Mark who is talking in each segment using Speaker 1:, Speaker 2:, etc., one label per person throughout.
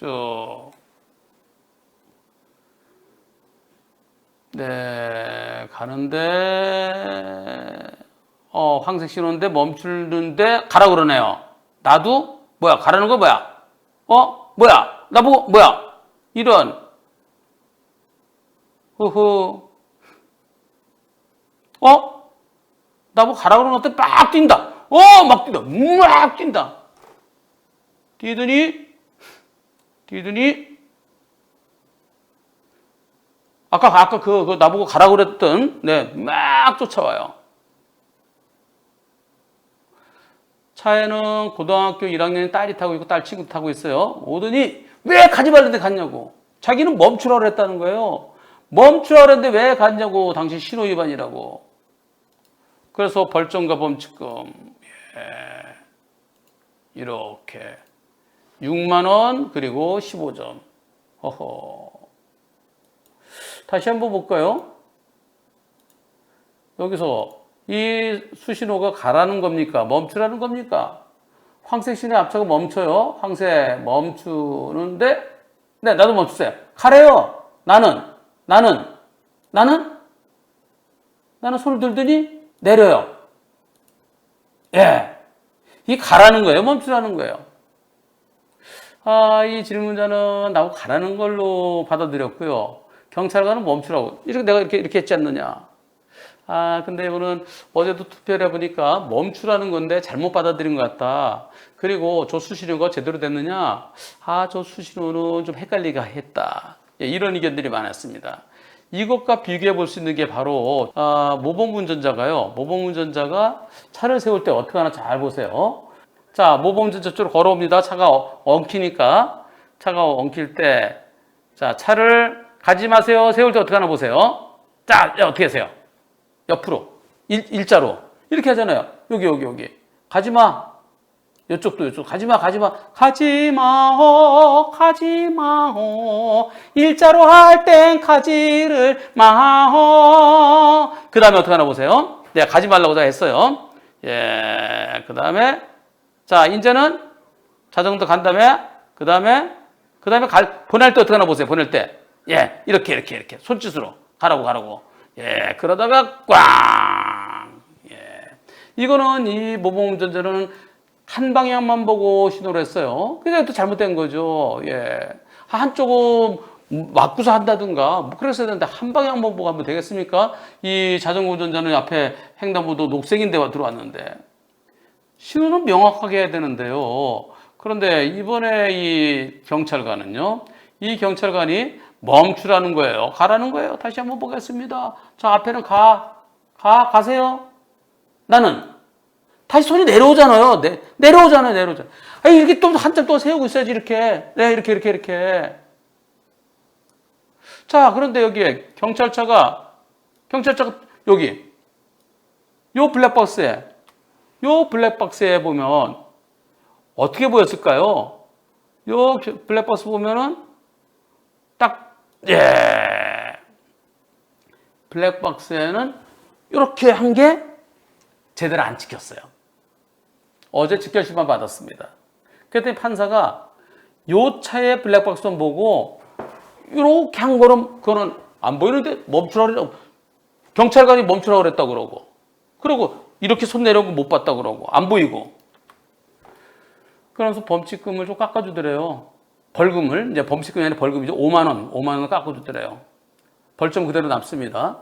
Speaker 1: 쭉. 네, 가는데, 황색 신호인데 멈추는데 가라 그러네요. 나도, 뭐야, 가라는 거 뭐야? 뭐야, 나보고, 뭐야? 이런, 나보고 가라 그러는 것들 막 뛴다. 막 뛴다. 막 뛴다. 뛰더니, 아까 나보고 가라 그랬던, 네, 막 쫓아와요. 차에는 고등학교 1학년 딸이 타고 있고 딸 친구 타고 있어요. 오더니 왜 가지 말는데 갔냐고. 자기는 멈추라 그랬다는 거예요. 멈추라 그랬는데 왜 갔냐고. 당신 신호 위반이라고. 그래서 벌점과 범칙금 이렇게 6만 원 그리고 15점. 다시 한번 볼까요? 여기서 이 수신호가 가라는 겁니까? 멈추라는 겁니까? 황색 신호에 앞차가 멈춰요. 황색 멈추는데, 네, 나도 멈추세요. 가래요. 나는 손을 들더니 내려요. 예. 이 가라는 거예요. 멈추라는 거예요. 이 질문자는 나보고 가라는 걸로 받아들였고요. 경찰관은 멈추라고. 이렇게 내가 이렇게 했지 않느냐. 근데 이거는 어제도 투표를 해보니까 멈추라는 건데 잘못 받아들인 것 같다. 그리고 저 수신호가 제대로 됐느냐? 저 수신호는 좀 헷갈리게 했다. 이런 의견들이 많았습니다. 이것과 비교해 볼 수 있는 게 바로, 모범 운전자가요. 모범 운전자가 차를 세울 때 어떻게 하나 잘 보세요. 자, 모범 운전자 쪽으로 걸어옵니다. 차가 엉키니까. 차가 엉킬 때, 자, 차를 가지 마세요. 세울 때 어떻게 하나 보세요. 자, 어떻게 하세요? 옆으로. 일자로. 이렇게 하잖아요. 여기. 가지마. 이쪽도. 가지마. 일자로 할 땐 가지를 마호. 그 다음에 어떻게 하나 보세요. 내가 가지 말라고 다 했어요. 예. 그 다음에, 자, 이제는 자전거 간 다음에, 그 다음에 보낼 때 어떻게 하나 보세요. 보낼 때. 예. 이렇게. 손짓으로. 가라고. 예. 그러다가 꽝. 예. 이거는 이 모범 운전자는 한 방향만 보고 신호를 했어요. 그게 또 잘못된 거죠. 예. 한쪽은 맞고서 한다든가, 뭐 그랬어야 되는데 한 방향만 보고 하면 되겠습니까? 이 자전거 운전자는 앞에 횡단보도 녹색인데 들어왔는데. 신호는 명확하게 해야 되는데요. 그런데 이번에 이 경찰관은요, 이 경찰관이 멈추라는 거예요. 가라는 거예요. 다시 한번 보겠습니다. 자, 앞에는 가세요. 나는. 다시 손이 내려오잖아요. 내려오잖아요. 이렇게 또 한참 또 세우고 있어야지, 이렇게. 네, 이렇게. 자, 그런데 여기에 경찰차가 여기. 요 블랙박스에 보면 어떻게 보였을까요? 요 블랙박스 보면은 블랙박스에는 이렇게 한 게 제대로 안 찍혔어요. 어제 직결심판 받았습니다. 그랬더니 판사가 요 차의 블랙박스만 보고 이렇게 한 그거는 안 보이는데 멈추라고 그러고, 경찰관이 멈추라고 그랬다고 그러고 이렇게 손 내려온 거 못 봤다고 그러고 안 보이고, 그러면서 범칙금을 좀 깎아주더래요. 벌금을, 이제 범칙금이 아니라 벌금이죠. 5만 원을 깎아주더래요. 벌점 그대로 남습니다.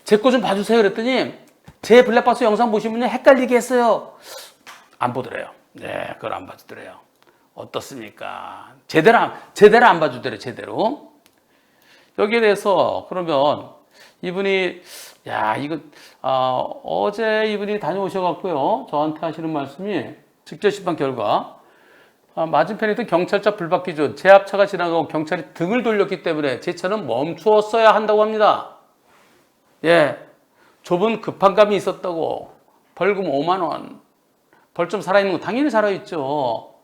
Speaker 1: 제 거 좀 봐주세요. 그랬더니 제 블랙박스 영상 보시면 헷갈리게 했어요. 안 보더래요. 네, 그걸 안 봐주더래요. 어떻습니까? 제대로 안 봐주더래요. 제대로. 여기에 대해서 그러면 이분이, 어제 이분이 다녀오셔갖고요, 저한테 하시는 말씀이 직접심판 결과, 맞은편에 있던 경찰차 불박 기준, 제 앞차가 지나가고 경찰이 등을 돌렸기 때문에 제 차는 멈추었어야 한다고 합니다. 예. 좁은 급한감이 있었다고. 벌금 5만 원. 벌점 살아있는 거 당연히 살아있죠.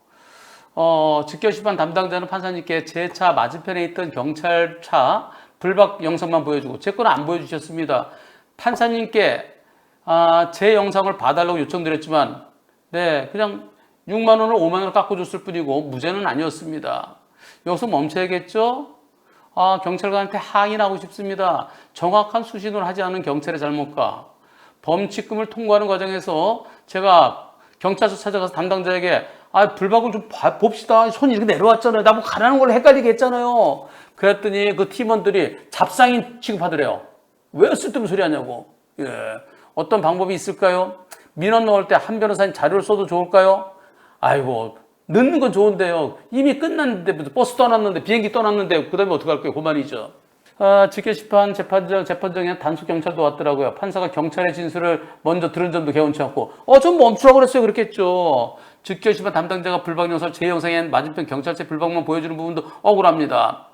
Speaker 1: 직결심판 담당자는 판사님께 제 차 맞은편에 있던 경찰차 불박 영상만 보여주고 제 거는 안 보여주셨습니다. 판사님께 제 영상을 봐달라고 요청드렸지만, 네, 그냥 6만 원을 5만 원을 깎아줬을 뿐이고 무죄는 아니었습니다. 여기서 멈춰야겠죠? 아, 경찰관한테 항의하고 싶습니다. 정확한 수신을 하지 않은 경찰의 잘못과 범칙금을 통과하는 과정에서 제가 경찰서 찾아가서 담당자에게 불박을 좀 봅시다. 손이 이렇게 내려왔잖아요. 나보고 가라는 걸로 헷갈리게 했잖아요. 그랬더니 그 팀원들이 잡상인 취급하더래요. 왜 쓸데없는 소리 하냐고. 예. 어떤 방법이 있을까요? 민원 넣을 때 한 변호사님 자료를 써도 좋을까요? 아이고, 넣는 건 좋은데요. 이미 끝났는데, 버스 떠났는데, 비행기 떠났는데, 그 다음에 어떡할 거예요? 그만이죠. 직계심판 재판정에 단속 경찰도 왔더라고요. 판사가 경찰의 진술을 먼저 들은 점도 개운치 않고, 좀 멈추라고 그랬어요. 그랬겠죠. 직계심판 담당자가 불박 영상, 제 영상에 맞은편 경찰체 불박만 보여주는 부분도 억울합니다.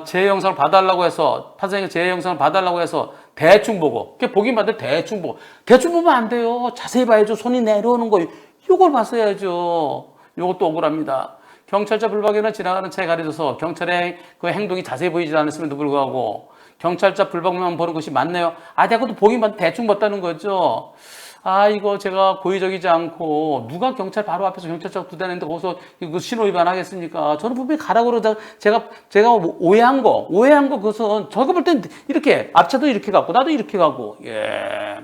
Speaker 1: 제 영상을 봐달라고 해서, 판사님이 제 영상을 봐달라고 해서 대충 보고, 보긴 봤는데 대충 보고, 대충 보면 안 돼요. 자세히 봐야죠. 손이 내려오는 거, 이걸 봤어야죠. 이것도 억울합니다. 경찰차 불박에는 지나가는 차에 가려져서 경찰의 그 행동이 자세히 보이지 않았음에도 불구하고 경찰차 불박만 보는 것이 맞네요. 내가 또 보긴 봤는데 대충 봤다는 거죠. 이거 제가 고의적이지 않고 누가 경찰 바로 앞에서 경찰차 두 대는데 거기서 이거 신호 위반하겠습니까? 저는 분명히 가라고 그러자 제가 오해한 거 그것은 저거 볼 땐 이렇게 앞차도 이렇게 가고 나도 이렇게 가고 예.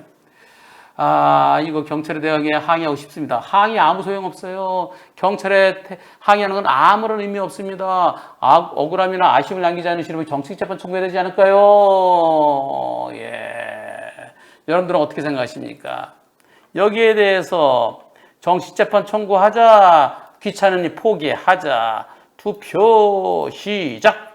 Speaker 1: 이거 경찰에 대하게 항의하고 싶습니다. 항의 아무 소용없어요. 경찰에 항의하는 건 아무런 의미 없습니다. 억울함이나 아쉬움을 남기지 않으시려면 정치재판 청구해야 되지 않을까요? 예. 여러분들은 어떻게 생각하십니까? 여기에 대해서 정치재판 청구하자, 귀찮으니 포기하자, 투표 시작!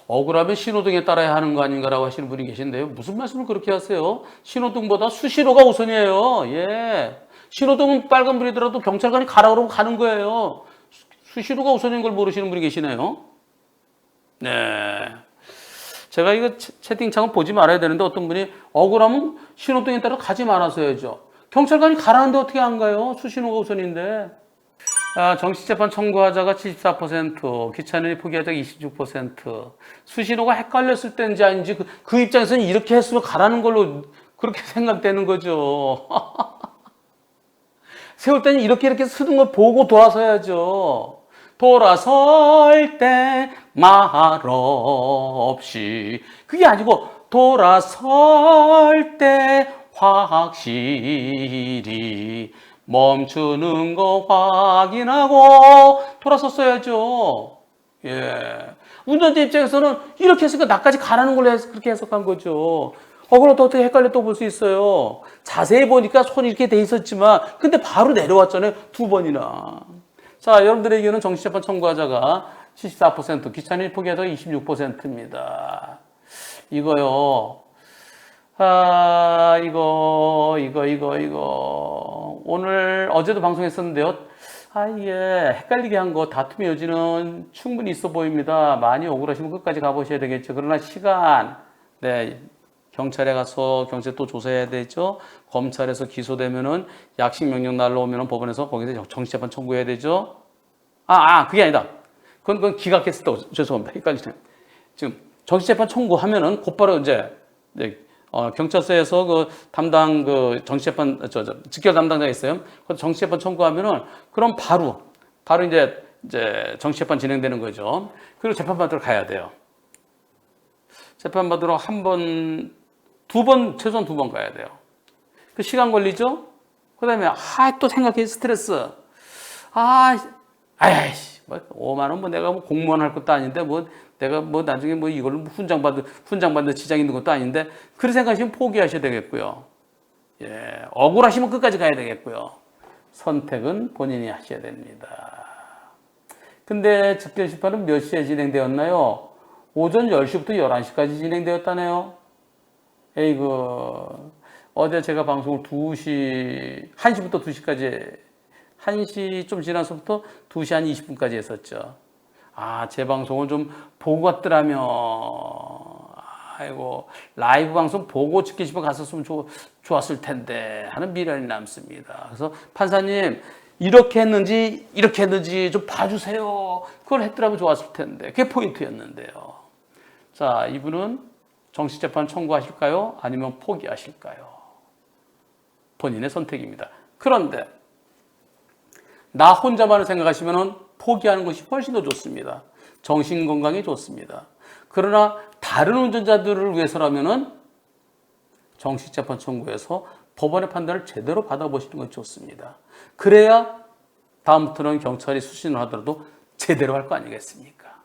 Speaker 1: 억울하면 신호등에 따라야 하는 거 아닌가라고 하시는 분이 계신데요. 무슨 말씀을 그렇게 하세요? 신호등보다 수신호가 우선이에요. 예. 신호등은 빨간불이더라도 경찰관이 가라 그러고 가는 거예요. 수신호가 우선인 걸 모르시는 분이 계시네요. 네. 제가 이거 채팅창을 보지 말아야 되는데 어떤 분이 억울하면 신호등에 따라 가지 말았어야죠. 경찰관이 가라는데 어떻게 안 가요? 수신호가 우선인데. 정치재판 청구하자가 74%, 귀찮으니 포기하자가 26%. 수신호가 헷갈렸을 때인지 아닌지 그 입장에서는 이렇게 했으면 가라는 걸로 그렇게 생각되는 거죠. 세울 때는 이렇게 쓰는 걸 보고 돌아서야죠. 돌아설 때 말없이. 그게 아니고 돌아설 때 확실히 멈추는 거 확인하고 돌아섰어야죠. 예. 운전자 입장에서는 이렇게 했으니까 나까지 가라는 걸로 그렇게 해석한 거죠. 그럼 또 어떻게 헷갈려 또 볼 수 있어요. 자세히 보니까 손이 이렇게 돼 있었지만, 근데 바로 내려왔잖아요. 2번이나. 자, 여러분들의 의견은 정치재판 청구하자가 74%, 귀찮으니 포기하자가 26%입니다. 이거요. 이거. 오늘, 어제도 방송했었는데요. 예, 헷갈리게 한 거, 다툼의 여지는 충분히 있어 보입니다. 많이 억울하시면 끝까지 가보셔야 되겠죠. 그러나 시간, 네, 경찰에 가서 경찰 또 조사해야 되죠. 검찰에서 기소되면은 약식 명령 날라오면은 법원에서 거기서 정치재판 청구해야 되죠. 그게 아니다. 그건 기각했을 때, 죄송합니다. 헷갈리네요. 지금 정치재판 청구하면은 곧바로 이제, 경찰서에서 그 담당 정치재판 직결 담당자가 있어요. 그 정치재판 청구하면은 그럼 바로 이제 정치재판 진행되는 거죠. 그리고 재판받으러 가야 돼요. 재판받으러 최소한 두 번 가야 돼요. 그 시간 걸리죠? 그 다음에 또 생각해 스트레스. 5만 원 내가 공무원 할 것도 아닌데 내가 나중에 이걸로 훈장 받는 지장 있는 것도 아닌데, 그런 생각하시면 포기하셔야 되겠고요. 예, 억울하시면 끝까지 가야 되겠고요. 선택은 본인이 하셔야 됩니다. 근데 직결심판은 몇 시에 진행되었나요? 오전 10시부터 11시까지 진행되었다네요. 어제 제가 방송을 1시부터 2시까지, 1시 좀 지나서부터 2시 한 20분까지 했었죠. 제 방송을 좀 보고 갔더라면, 라이브 방송 보고 직계심판 갔었으면 좋았을 텐데 하는 미련이 남습니다. 그래서 판사님, 이렇게 했는지 좀 봐주세요. 그걸 했더라면 좋았을 텐데. 그게 포인트였는데요. 자, 이분은 정치재판 청구하실까요? 아니면 포기하실까요? 본인의 선택입니다. 그런데 나 혼자만을 생각하시면 포기하는 것이 훨씬 더 좋습니다. 정신건강에 좋습니다. 그러나 다른 운전자들을 위해서라면 정식재판 청구해서 법원의 판단을 제대로 받아보시는 것이 좋습니다. 그래야 다음부터는 경찰이 수신을 하더라도 제대로 할 거 아니겠습니까?